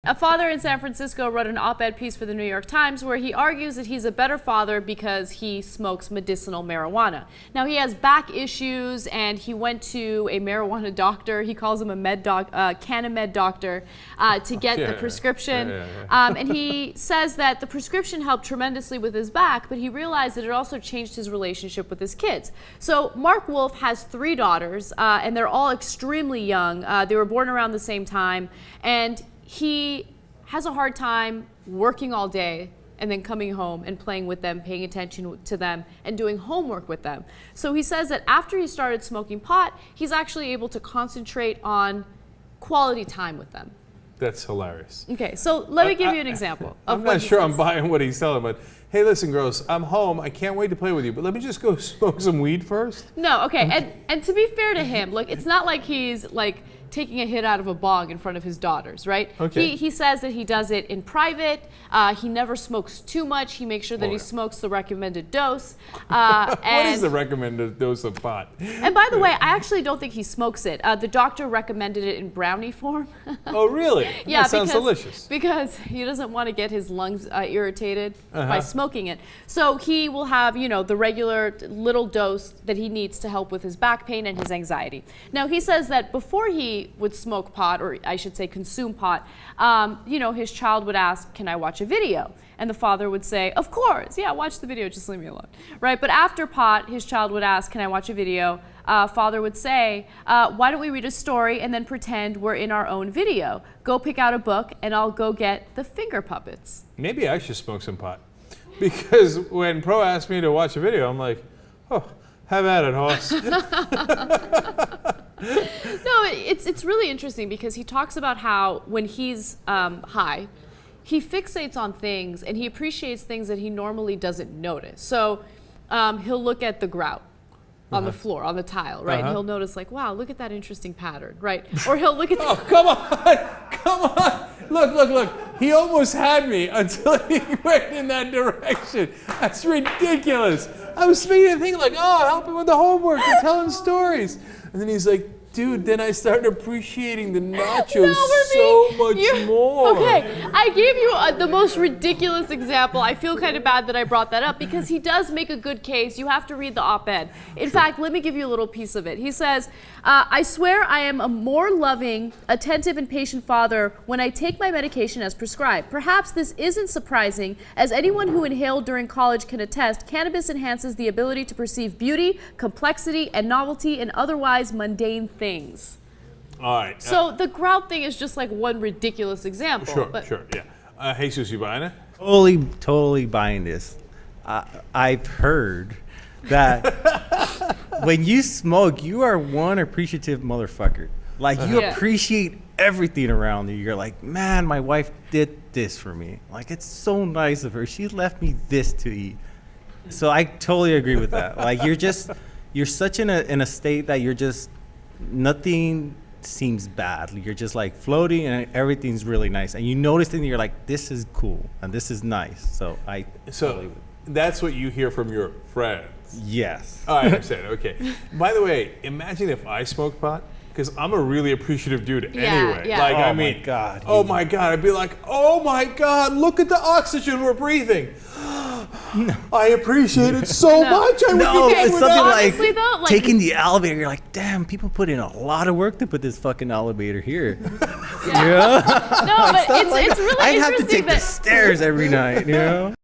A father in San Francisco wrote an op-ed piece for the New York Times where he argues that he's a better father because he smokes medicinal marijuana. Now, he has back issues and he went to a marijuana doctor. He calls him a Canamed doctor to get the prescription. And he says that the prescription helped tremendously with his back, but he realized that it also changed his relationship with his kids. So Mark Wolf has 3 daughters and they're all extremely young. They were born around the same time, and he has a hard time working all day and then coming home and playing with them, paying attention to them, and doing homework with them. So he says that after he started smoking pot, he's actually able to concentrate on quality time with them. That's hilarious. Okay, so let me give you an example. I'm not sure I'm buying what he's telling, but hey, listen, girls, I'm home. I can't wait to play with you, but let me just go smoke some weed first. No, okay, and to be fair to him, look, it's not like he's like taking a hit out of a bong in front of his daughters, right? Okay. He says that he does it in private. He never smokes too much. He makes sure that he smokes the recommended dose. What is the recommended dose of pot? And by the way, I actually don't think he smokes it. The doctor recommended it in brownie form. Oh, really? Yeah, that sounds delicious. Because he doesn't want to get his lungs irritated by smoking it. So he will have, you know, the regular little dose that he needs to help with his back pain and his anxiety. Now, he says that before he would smoke pot, or I should say consume pot, you know, his child would ask, can I watch a video? And the father would say, of course, yeah, watch the video, just leave me alone, right? But after pot, his child would ask, can I watch a video? Father would say, why don't we read a story and then pretend we're in our own video? Go pick out a book and I'll go get the finger puppets. Maybe I should smoke some pot. Because when Pro asked me to watch a video, I'm like, oh, have at it, horse. No, it's really interesting because he talks about how when he's high, he fixates on things and he appreciates things that he normally doesn't notice. So he'll look at the grout on the floor, on the tile, right? And he'll notice like, wow, look at that interesting pattern, right? Or he'll look at oh, come on, come on. Look. He almost had me until he went in that direction. That's ridiculous. I was speaking and thinking like, oh, help him with the homework and tell him stories. And then he's like, dude, then I started appreciating the nachos so much more. Okay, I gave you the most ridiculous example. I feel kind of bad that I brought that up because he does make a good case. You have to read the op-ed. In fact, let me give you a little piece of it. He says, I swear I am a more loving, attentive, and patient father when I take my medication as prescribed. Perhaps this isn't surprising, as anyone who inhaled during college can attest, cannabis enhances the ability to perceive beauty, complexity, and novelty in otherwise mundane things. All right. So the grout thing is just like one ridiculous example. Sure, yeah. Jesus, you buying it? Totally buying this. I've heard that when you smoke, you are one appreciative motherfucker. Like you appreciate everything around you. You're like, man, my wife did this for me. Like it's so nice of her. She left me this to eat. So I totally agree with that. Like you're such in a state that you're just nothing seems bad. You're just like floating and everything's really nice. And you notice and you're like, this is cool and this is nice. So that's what you hear from your friends. Yes. Oh, I understand. Okay. By the way, imagine if I smoked pot, because I'm a really appreciative dude anyway. Yeah. Like, oh my God. Oh my God. I'd be like, oh my God, look at the oxygen we're breathing. I appreciate it so much. I it's something honestly, like taking the elevator. You're like, damn, people put in a lot of work to put this fucking elevator here. No, but it's really I'd interesting have to take the stairs every night, you know?